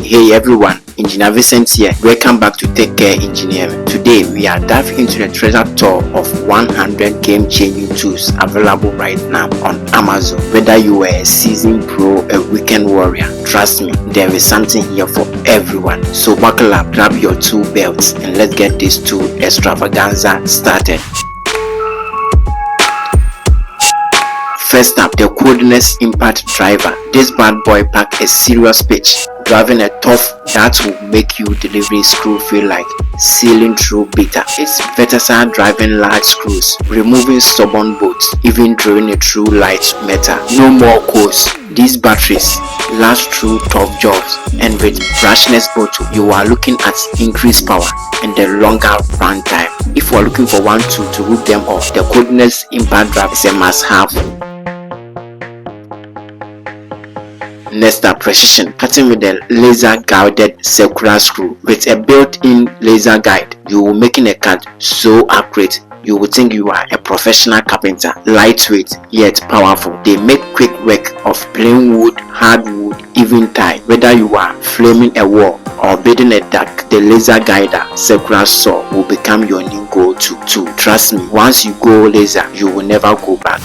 Hey everyone, Engineer Vincent here. Welcome back to Take Care Engineering. Today we are diving into the treasure trove of 100 game-changing tools available right now on Amazon. Whether you are a seasoned pro, a weekend warrior, trust me, there is something here for everyone. So buckle up, grab your tool belts, and let's get this tool extravaganza started. First up, the Cordless Impact Driver. This bad boy packs a serious pitch, driving a tough that will make you delivering screw feel like sailing through bitter. It's versatile, driving large screws, removing stubborn bolts, even drilling it through light metal. No more coals. These batteries last through tough jobs, and with brushless bottle, you are looking at increased power and the longer run time. If you are looking for one tool to root them off, the Cordless Impact Driver is a must-have. Next up, precision cutting with a laser guided circular screw. With a built-in laser guide, you will making a cut so accurate you will think you are a professional carpenter. Lightweight yet powerful, they make quick work of plain wood, hardwood, even tie. Whether you are framing a wall or building a deck, the laser guider circular saw will become your new go-to tool. Trust me, once you go laser, you will never go back.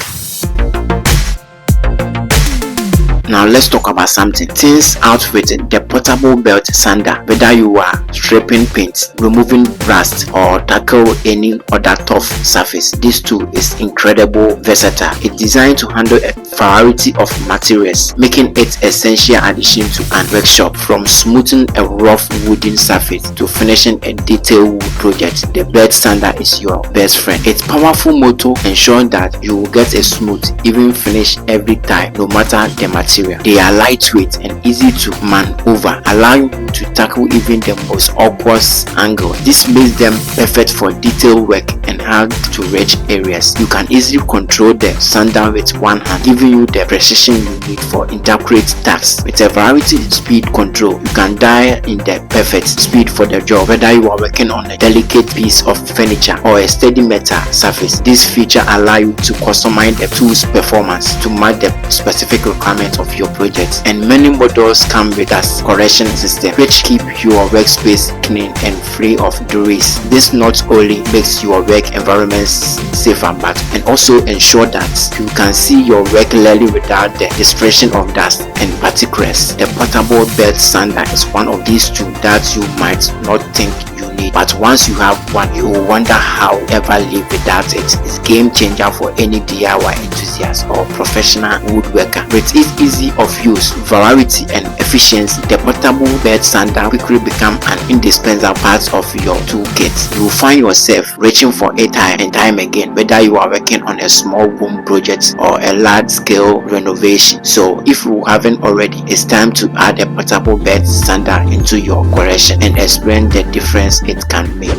Now let's talk about something. Things out with the portable belt sander. Whether you are stripping paint, removing rust, or tackle any other tough surface, this tool is incredibly versatile. It's designed to handle a variety of materials, making it essential addition to an workshop. From smoothing a rough wooden surface to finishing a detailed wood project, the belt sander is your best friend. Its powerful motor ensures that you will get a smooth, even finish every time, no matter the material. They are lightweight and easy to maneuver, allowing you to tackle even the most awkward angle. This makes them perfect for detailed work and hard to reach areas. You can easily control the sander with one hand, giving you the precision you need for intricate tasks. With a variety of speed control, you can dial in the perfect speed for the job. Whether you are working on a delicate piece of furniture or a steady metal surface, this feature allows you to customize the tool's performance to match the specific requirements of your project. And many models come with a correction system which keep your workspace clean and free of debris. This not only makes your work environment safer, but and also ensure that you can see your work clearly without the distraction of dust and particles. The portable belt sander is one of these tools that you might not think you need, but once you have one, you will wonder how ever live without it. It's game changer for any DIY enthusiast or professional woodworker. With its easy of use, variety, and efficiency, the portable belt sander quickly become an indispensable part of your toolkit. You will find yourself reaching for it time and time again, whether you are working on a small home project or a large-scale renovation. So if you haven't already, it's time to add a portable belt sander into your collection and experience the difference it can make.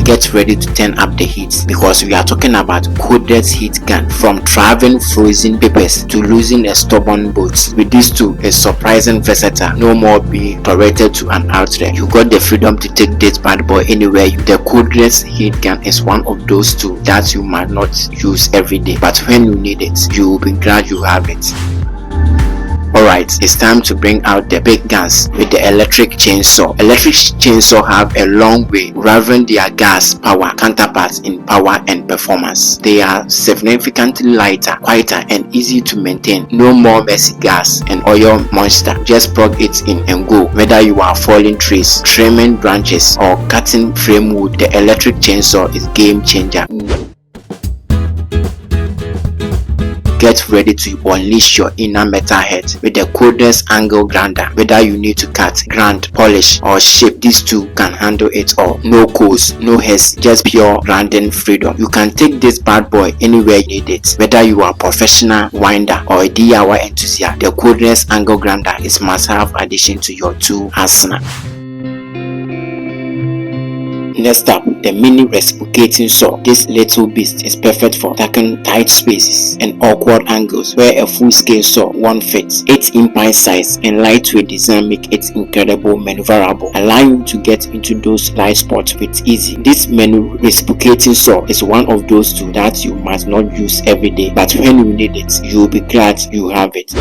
Get ready to turn up the heat, because we are talking about Cordless Heat Gun. From driving frozen papers to losing a stubborn bolt, with this tool is surprisingly versatile. No more being directed to an outlet. You got the freedom to take this bad boy anywhere. The Cordless Heat Gun is one of those tools that you might not use every day, but when you need it, you will be glad you have it. Alright, it's time to bring out the big guns with the electric chainsaw. Electric chainsaw have a long way rivaling their gas power counterparts in power and performance. They are significantly lighter, quieter, and easy to maintain. No more messy gas and oil monster. Just plug it in and go. Whether you are felling trees, trimming branches, or cutting frame wood, the electric chainsaw is game changer. Get ready to unleash your inner metal head with the Cordless angle grinder. Whether you need to cut, grind, polish, or shape, this tool can handle it all. No coals, no haste, just pure grinding freedom. You can take this bad boy anywhere you need it. Whether you are a professional winder or a DIY enthusiast, the Cordless angle grinder is must-have addition to your tool arsenal. Next up, the mini reciprocating saw. This little beast is perfect for tackling tight spaces and awkward angles where a full-scale saw won't fit. Its impact size and lightweight design make it incredibly maneuverable, allowing you to get into those light spots with ease. This mini reciprocating saw is one of those tools that you must not use every day, but when you need it, you will be glad you have it.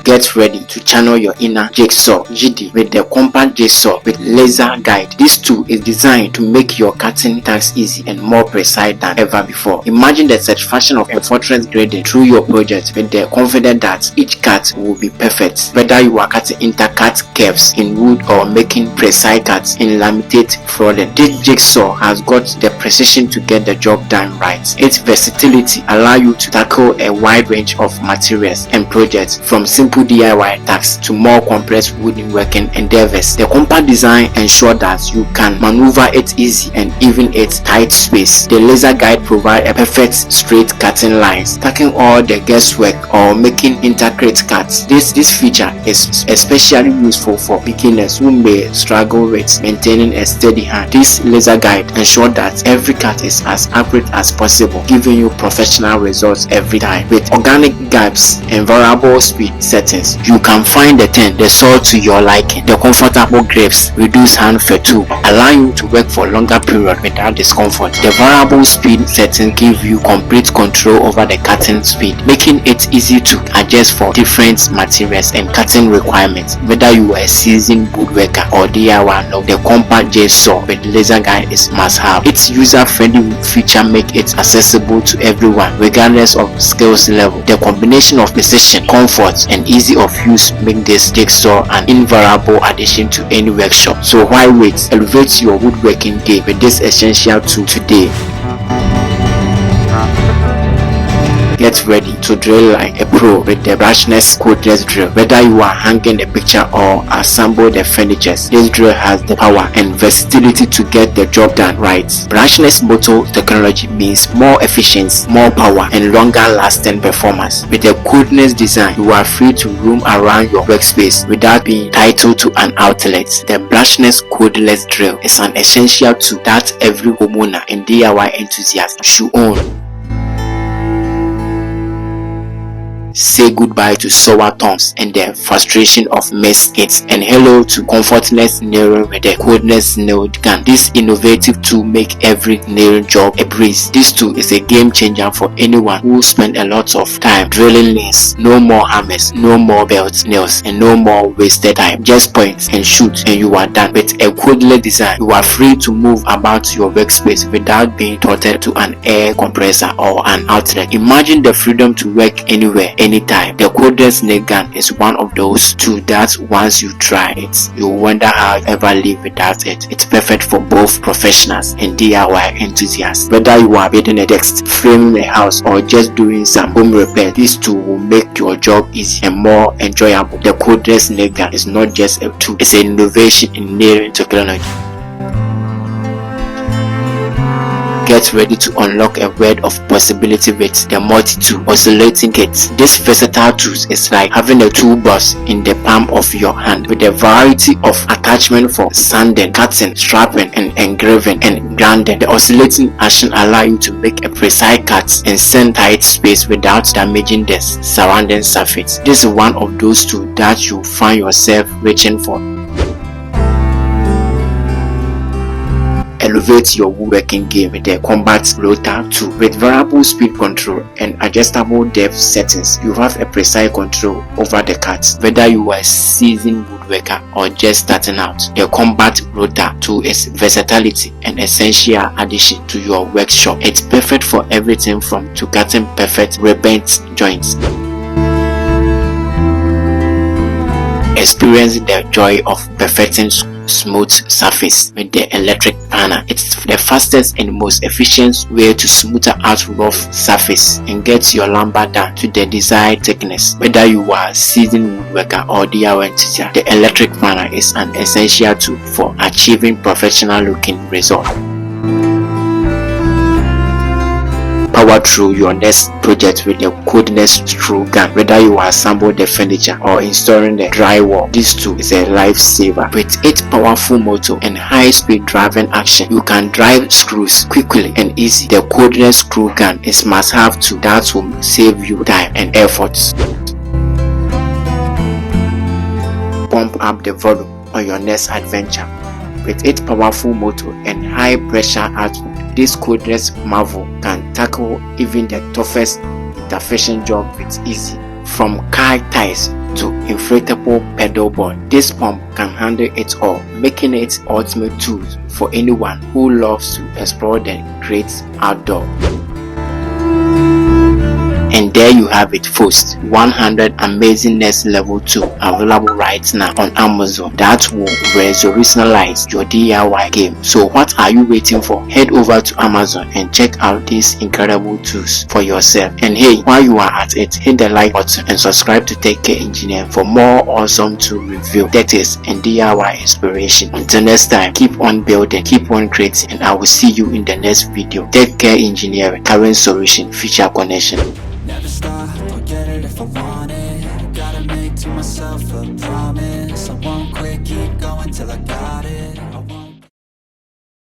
Get ready to channel your inner Jigsaw GD with the compact Jigsaw with laser guide. This tool is designed to make your cutting tasks easy and more precise than ever before. Imagine the satisfaction of effortless grading through your project with the confidence that each cut will be perfect. Whether you are cutting intercut curves in wood or making precise cuts in laminate flooring, this Jigsaw has got the precision to get the job done right. Its versatility allows you to tackle a wide range of materials and projects, from simple DIY tasks to more complex woodworking endeavors. The compact design ensures that you can maneuver it easy and even its tight space. The laser guide provides a perfect straight cutting lines, taking all the guesswork or making intricate cuts. This feature is especially useful for beginners who may struggle with maintaining a steady hand. This laser guide ensures that every cut is as accurate as possible, giving you professional results every time. With organic gaps and variable speed settings, you can find the saw to your liking. The comfortable grips reduce hand fatigue, allowing you to work for longer periods without discomfort. The variable speed settings give you complete control over the cutting speed, making it easy to adjust for different materials and cutting requirements. Whether you are a seasoned woodworker or DIY, the compact Jigsaw with laser guide is must-have. Its user-friendly feature make it accessible to everyone regardless of skills level. The combination of precision, comfort, and ease of use make this Jigsaw an invaluable addition to any workshop. So why wait? Elevate your woodworking game with this essential tool today. Get ready to drill like a pro with the Brushless cordless drill. Whether you are hanging the picture or assemble the furniture, this drill has the power and versatility to get the job done right. Brushless motor technology means more efficiency, more power, and longer lasting performance. With the cordless design, you are free to roam around your workspace without being tied to an outlet. The Brushless cordless drill is an essential tool that every homeowner and DIY enthusiast should own. Say goodbye to sour tongues and the frustration of mess hits, and hello to comfortless nailing with the Cordless Nail Gun. This innovative tool make every nailing job a breeze. This tool is a game changer for anyone who spend a lot of time drilling nails. No more hammers, no more belt nails, and no more wasted time. Just point and shoot and you are done. With a cordless design, you are free to move about your workspace without being tethered to an air compressor or an outlet. Imagine the freedom to work anywhere, anytime. The Cordless Nail Gun is one of those tools that once you try it, you'll wonder how you ever live without it. It's perfect for both professionals and DIY enthusiasts. Whether you are building a desk, framing a house, or just doing some home repair, this tool will make your job easy and more enjoyable. The Cordless Nail Gun is not just a tool, it's an innovation in nailing technology. Get ready to unlock a world of possibility with the multi-tool Oscillating Kit. This versatile tool is like having a toolbox in the palm of your hand with a variety of attachments for sanding, cutting, strapping, and engraving and grinding. The oscillating action allows you to make a precise cut and send tight space without damaging the surrounding surface. This is one of those tools that you find yourself reaching for. Elevate your woodworking game with the Combat Rotor tool. With variable speed control and adjustable depth settings, you have a precise control over the cuts. Whether you are a seasoned woodworker or just starting out, the Combat Rotor tool is versatility and essential addition to your workshop. It's perfect for everything from to cutting perfect rebent joints. Experience the joy of perfecting smooth surface with the electric panel. It's the fastest and most efficient way to smooth out rough surface and get your lumber down to the desired thickness. Whether you are a seasoned woodworker or DIY enthusiast, the electric panel is an essential tool for achieving professional looking results. Power through your next project with the Cordless Screw Gun. Whether you assemble the furniture or installing the drywall, this tool is a lifesaver. With its powerful motor and high-speed driving action, you can drive screws quickly and easy. The Cordless Screw Gun is must-have tool that will save you time and efforts. Pump up the volume on your next adventure. With its powerful motor and high pressure output, this cordless marvel can tackle even the toughest interfacing job with ease. From car tires to inflatable pedal board. This pump can handle it all, making it ultimate tool for anyone who loves to explore the great outdoor. And there you have it, folks. 100 amazing next level tool available right now on Amazon that will revolutionize your DIY game. So what are you waiting for? Head over to Amazon and check out these incredible tools for yourself. And hey, while you are at it, hit the like button and subscribe to Tech Care Engineer for more awesome tool review, tech tips, and DIY inspiration. Until next time, keep on building, keep on creating, and I will see you in the next video. Tech Care Engineering, current solution, future connection. Never stop.